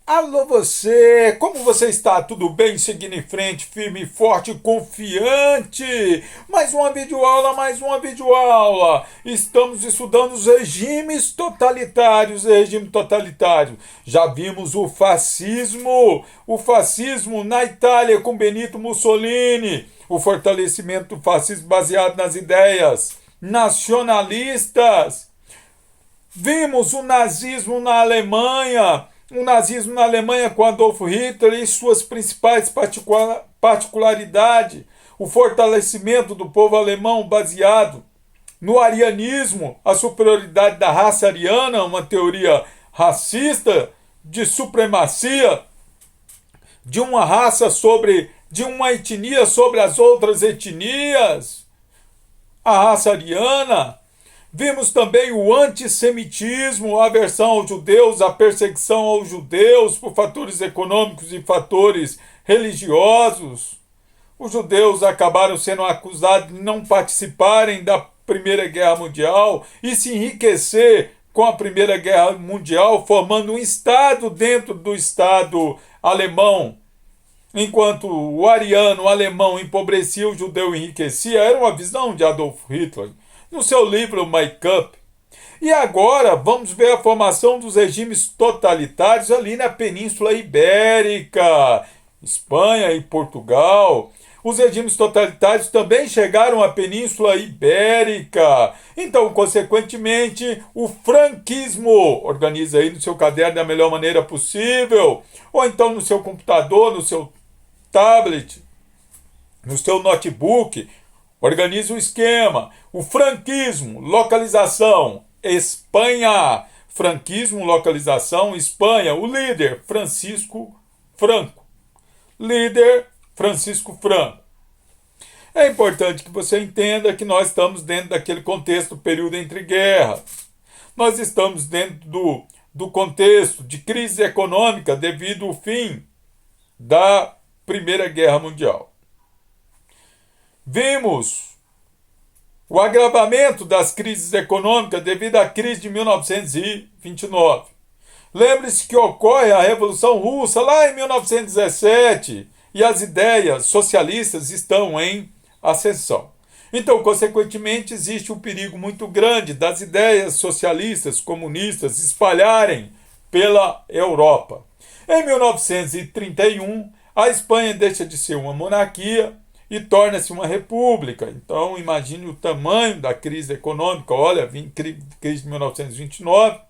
Alô você, como você está? Tudo bem? Seguindo em frente, firme, forte, confiante. Mais uma videoaula. Estamos estudando os regimes totalitários, regime totalitário. Já vimos o fascismo na Itália com Benito Mussolini, o fortalecimento do fascismo baseado nas ideias nacionalistas. Vimos o nazismo na Alemanha. O nazismo na Alemanha com Adolf Hitler e suas principais particularidades. O fortalecimento do povo alemão baseado no arianismo, a superioridade da raça ariana, uma teoria racista de supremacia de uma raça de uma etnia sobre as outras etnias, a raça ariana. Vimos também o antissemitismo, a aversão aos judeus, a perseguição aos judeus por fatores econômicos e fatores religiosos. Os judeus acabaram sendo acusados de não participarem da Primeira Guerra Mundial e se enriquecer com a Primeira Guerra Mundial, formando um Estado dentro do Estado alemão. Enquanto o ariano, o alemão, empobrecia, o judeu enriquecia, era uma visão de Adolf Hitler no seu livro My Cup. E agora vamos ver a formação dos regimes totalitários ali na Península Ibérica, Espanha e Portugal. Os regimes totalitários também chegaram à Península Ibérica. Então, consequentemente, o franquismo, organiza aí no seu caderno da melhor maneira possível, ou então no seu computador, no seu tablet, no seu notebook. Organiza o esquema. O franquismo, localização, Espanha. Franquismo, localização, Espanha. O líder, Francisco Franco. Líder, Francisco Franco. É importante que você entenda que nós estamos dentro daquele contexto, período entre guerras. Nós estamos dentro do contexto de crise econômica devido ao fim da Primeira Guerra Mundial. Vimos o agravamento das crises econômicas devido à crise de 1929. Lembre-se que ocorre a Revolução Russa lá em 1917 e as ideias socialistas estão em ascensão. Então, consequentemente, existe um perigo muito grande das ideias socialistas, comunistas espalharem pela Europa. Em 1931, a Espanha deixa de ser uma monarquia e torna-se uma república. Então, imagine o tamanho da crise econômica. Olha, crise de 1929.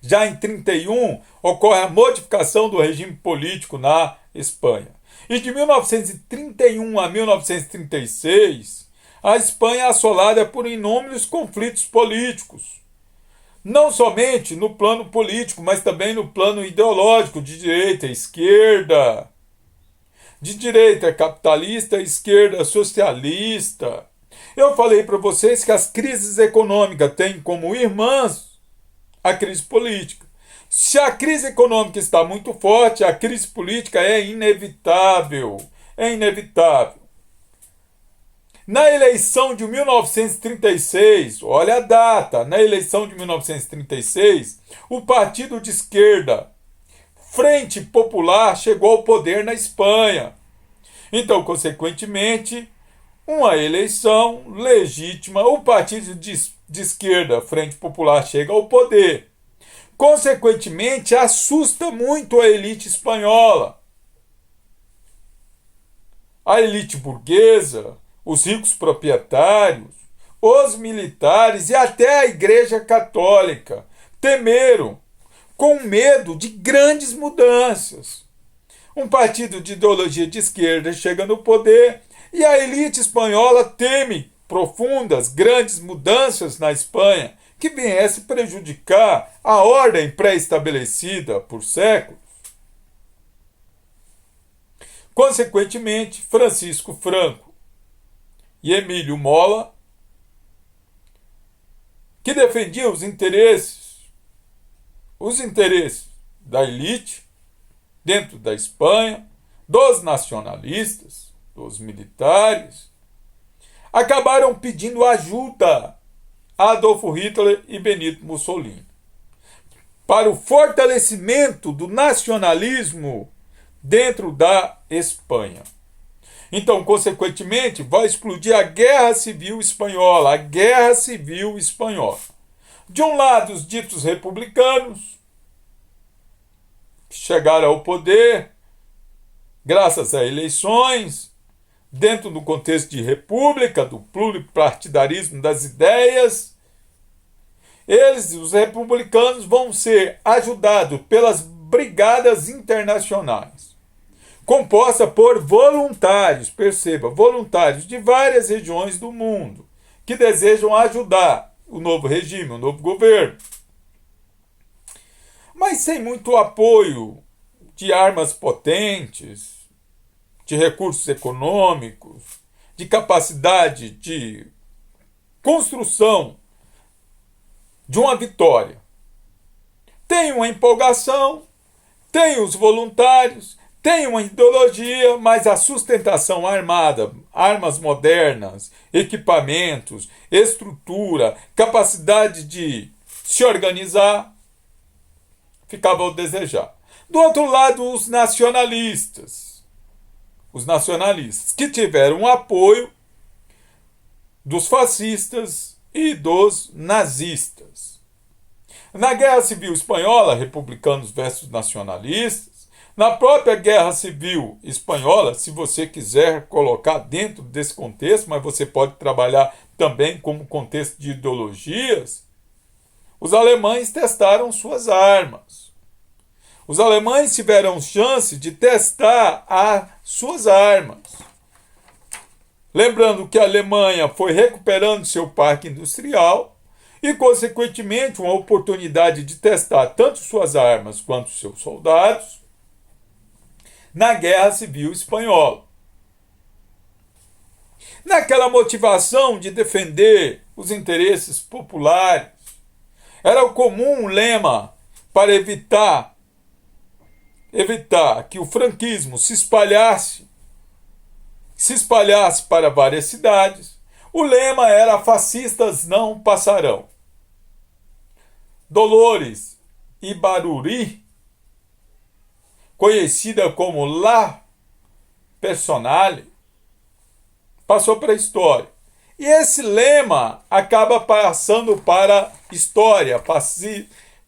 Já em 1931, ocorre a modificação do regime político na Espanha. E de 1931 a 1936, a Espanha é assolada por inúmeros conflitos políticos. Não somente no plano político, mas também no plano ideológico, de direita e esquerda. De direita capitalista, esquerda socialista. Eu falei para vocês que as crises econômicas têm como irmãs a crise política. Se a crise econômica está muito forte, a crise política é inevitável. É inevitável. Na eleição de 1936, olha a data, na eleição de 1936, o partido de esquerda Frente Popular chegou ao poder na Espanha. Então, consequentemente, uma eleição legítima, o partido de esquerda, Frente Popular, chega ao poder. Consequentemente, assusta muito a elite espanhola. A elite burguesa, os ricos proprietários, os militares e até a Igreja Católica temeram, com medo de grandes mudanças. Um partido de ideologia de esquerda chega no poder e a elite espanhola teme profundas, grandes mudanças na Espanha que viesse prejudicar a ordem pré-estabelecida por séculos. Consequentemente, Francisco Franco e Emílio Mola, que defendiam os interesses da elite dentro da Espanha, dos nacionalistas, dos militares, acabaram pedindo ajuda a Adolf Hitler e Benito Mussolini para o fortalecimento do nacionalismo dentro da Espanha. Então, consequentemente, vai explodir a Guerra Civil Espanhola, a Guerra Civil Espanhola. De um lado, os ditos republicanos, que chegaram ao poder graças a eleições, dentro do contexto de república, do pluripartidarismo das ideias. Eles, os republicanos, vão ser ajudados pelas brigadas internacionais, composta por voluntários, perceba, voluntários de várias regiões do mundo, que desejam ajudar o novo regime, o novo governo. Mas sem muito apoio de armas potentes, de recursos econômicos, de capacidade de construção de uma vitória. Tem uma empolgação, tem os voluntários, tem uma ideologia, mas a sustentação armada, armas modernas, equipamentos, estrutura, capacidade de se organizar, ficava ao desejar. Do outro lado, os nacionalistas, que tiveram o apoio dos fascistas e dos nazistas. Na Guerra Civil Espanhola, republicanos versus nacionalistas. Na própria Guerra Civil Espanhola, se você quiser colocar dentro desse contexto, mas você pode trabalhar também como contexto de ideologias, os alemães testaram suas armas. Os alemães tiveram chance de testar as suas armas. Lembrando que a Alemanha foi recuperando seu parque industrial e, consequentemente, uma oportunidade de testar tanto suas armas quanto seus soldados na Guerra Civil Espanhola. Naquela motivação de defender os interesses populares, era comum um lema para evitar que o franquismo se espalhasse para várias cidades. O lema era: fascistas não passarão. Dolores Ibaruri, conhecida como La Personale, passou para a história. E esse lema acaba passando para a história.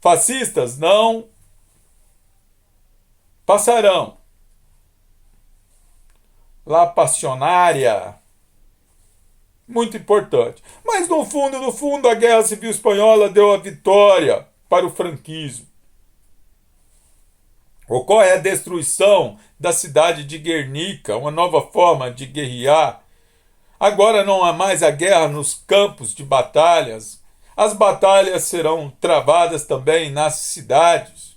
Fascistas não passarão. La Passionária. Muito importante. Mas no fundo, a Guerra Civil Espanhola deu a vitória para o franquismo. Ocorre a destruição da cidade de Guernica, uma nova forma de guerrear. Agora não há mais a guerra nos campos de batalhas. As batalhas serão travadas também nas cidades.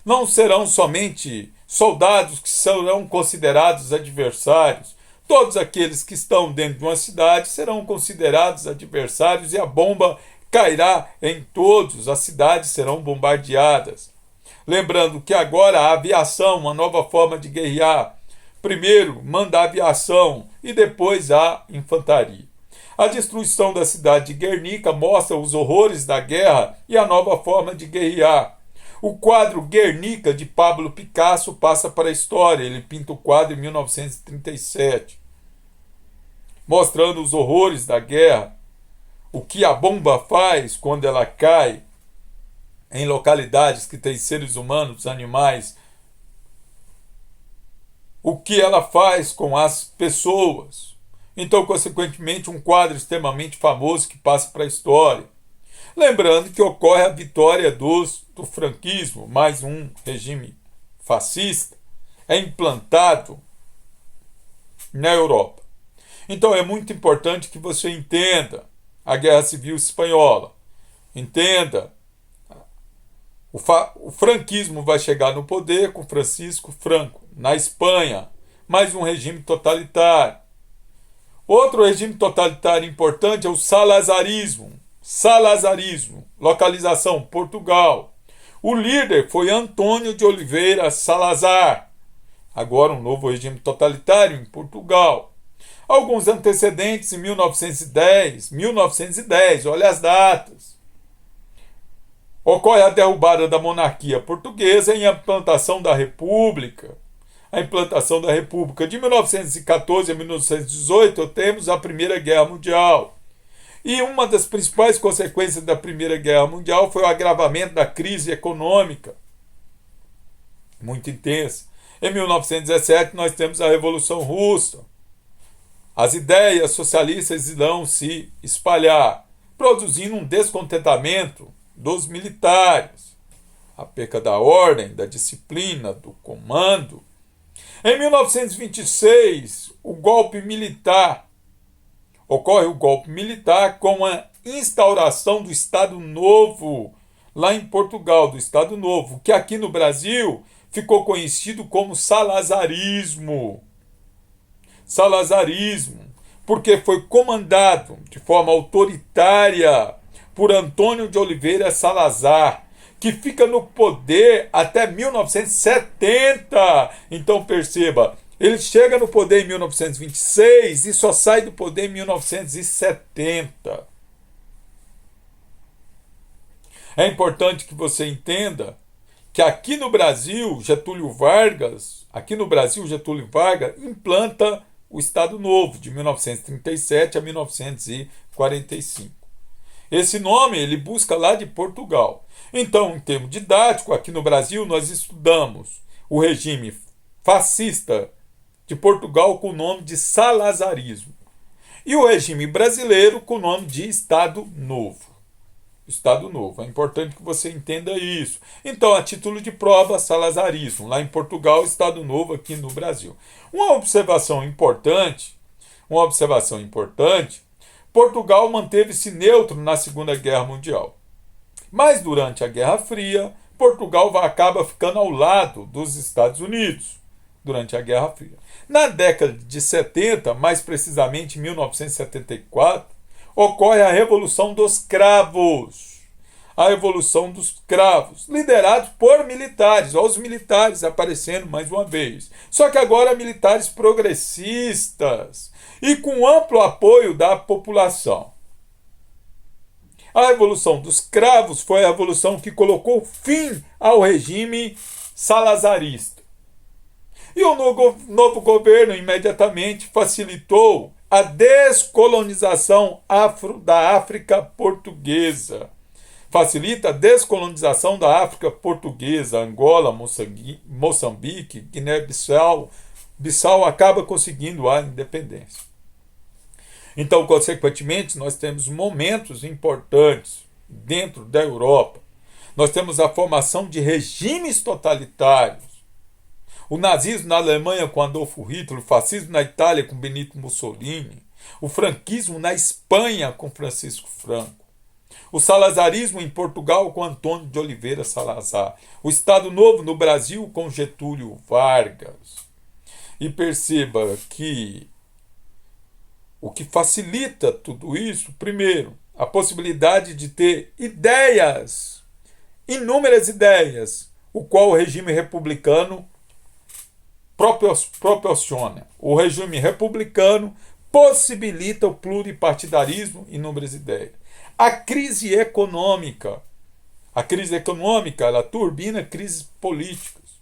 Não serão somente soldados que serão considerados adversários. Todos aqueles que estão dentro de uma cidade serão considerados adversários e a bomba cairá em todos. As cidades serão bombardeadas. Lembrando que agora a aviação, uma nova forma de guerrear. Primeiro manda a aviação e depois a infantaria. A destruição da cidade de Guernica mostra os horrores da guerra e a nova forma de guerrear. O quadro Guernica, de Pablo Picasso, passa para a história. Ele pinta o quadro em 1937, mostrando os horrores da guerra, o que a bomba faz quando ela cai em localidades que têm seres humanos, animais, o que ela faz com as pessoas. Então, consequentemente, um quadro extremamente famoso que passa para a história. Lembrando que ocorre a vitória do franquismo, mais um regime fascista, é implantado na Europa. Então é muito importante que você entenda a Guerra Civil Espanhola. Entenda, o franquismo vai chegar no poder com Francisco Franco. Na Espanha, mais um regime totalitário. Outro regime totalitário importante é o salazarismo. Localização Portugal. O líder foi Antônio de Oliveira Salazar. Agora um novo regime totalitário em Portugal. Alguns antecedentes em 1910, olha as datas. Ocorre a derrubada da monarquia portuguesa e a implantação da República. A implantação da República de 1914 a 1918, temos a Primeira Guerra Mundial. E uma das principais consequências da Primeira Guerra Mundial foi o agravamento da crise econômica, muito intensa. Em 1917, nós temos a Revolução Russa. As ideias socialistas irão se espalhar, produzindo um descontentamento dos militares, a perda da ordem, da disciplina, do comando. Em 1926, ocorre o golpe militar com a instauração do Estado Novo, lá em Portugal, do Estado Novo, que aqui no Brasil ficou conhecido como salazarismo. Salazarismo, porque foi comandado de forma autoritária por Antônio de Oliveira Salazar, que fica no poder até 1970. Então perceba, ele chega no poder em 1926 e só sai do poder em 1970. É importante que você entenda que aqui no Brasil, Getúlio Vargas implanta o Estado Novo, de 1937 a 1945. Esse nome ele busca lá de Portugal. Então, em termos didáticos, aqui no Brasil, nós estudamos o regime fascista de Portugal com o nome de salazarismo. E o regime brasileiro com o nome de Estado Novo. Estado Novo. É importante que você entenda isso. Então, a título de prova, salazarismo. Lá em Portugal, Estado Novo aqui no Brasil. Uma observação importante, Portugal manteve-se neutro na Segunda Guerra Mundial. Mas durante a Guerra Fria, Portugal acaba ficando ao lado dos Estados Unidos durante a Guerra Fria. Na década de 70, mais precisamente em 1974, ocorre a Revolução dos Cravos. A Revolução dos Cravos, liderados por militares. Olha os militares aparecendo mais uma vez. Só que agora militares progressistas e com amplo apoio da população. A Revolução dos Cravos foi a revolução que colocou fim ao regime salazarista. E o novo governo imediatamente facilitou a descolonização da África portuguesa. Facilita a descolonização da África portuguesa, Angola, Moçambique, Guiné-Bissau. Bissau acaba conseguindo a independência. Então, consequentemente, nós temos momentos importantes dentro da Europa. Nós temos a formação de regimes totalitários. O nazismo na Alemanha com Adolfo Hitler, o fascismo na Itália com Benito Mussolini, o franquismo na Espanha com Francisco Franco, o salazarismo em Portugal com Antônio de Oliveira Salazar, o Estado Novo no Brasil com Getúlio Vargas. E perceba que o que facilita tudo isso, primeiro, a possibilidade de ter ideias, inúmeras ideias, o qual o regime republicano proporciona. O regime republicano possibilita o pluripartidarismo e inúmeras ideias. A crise econômica ela turbina crises políticas.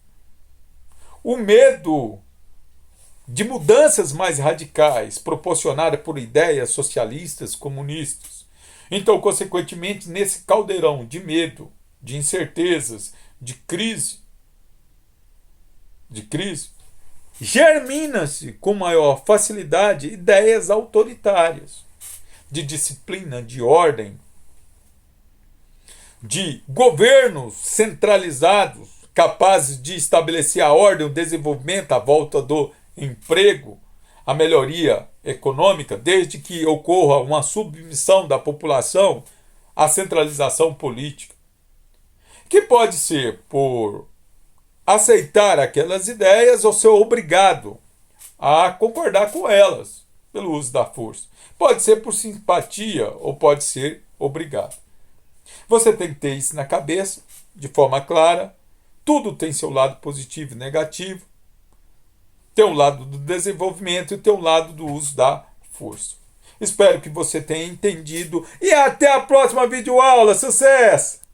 O medo de mudanças mais radicais proporcionadas por ideias socialistas, comunistas. Então, consequentemente, nesse caldeirão de medo, de incertezas, de crise, germina-se com maior facilidade ideias autoritárias, de disciplina, de ordem, de governos centralizados, capazes de estabelecer a ordem, o desenvolvimento, a volta do emprego, a melhoria econômica, desde que ocorra uma submissão da população à centralização política, que pode ser por aceitar aquelas ideias ou ser obrigado a concordar com elas pelo uso da força. Pode ser por simpatia ou pode ser obrigado. Você tem que ter isso na cabeça, de forma clara. Tudo tem seu lado positivo e negativo. Tem um lado do desenvolvimento e tem um lado do uso da força. Espero que você tenha entendido e até a próxima videoaula. Sucesso!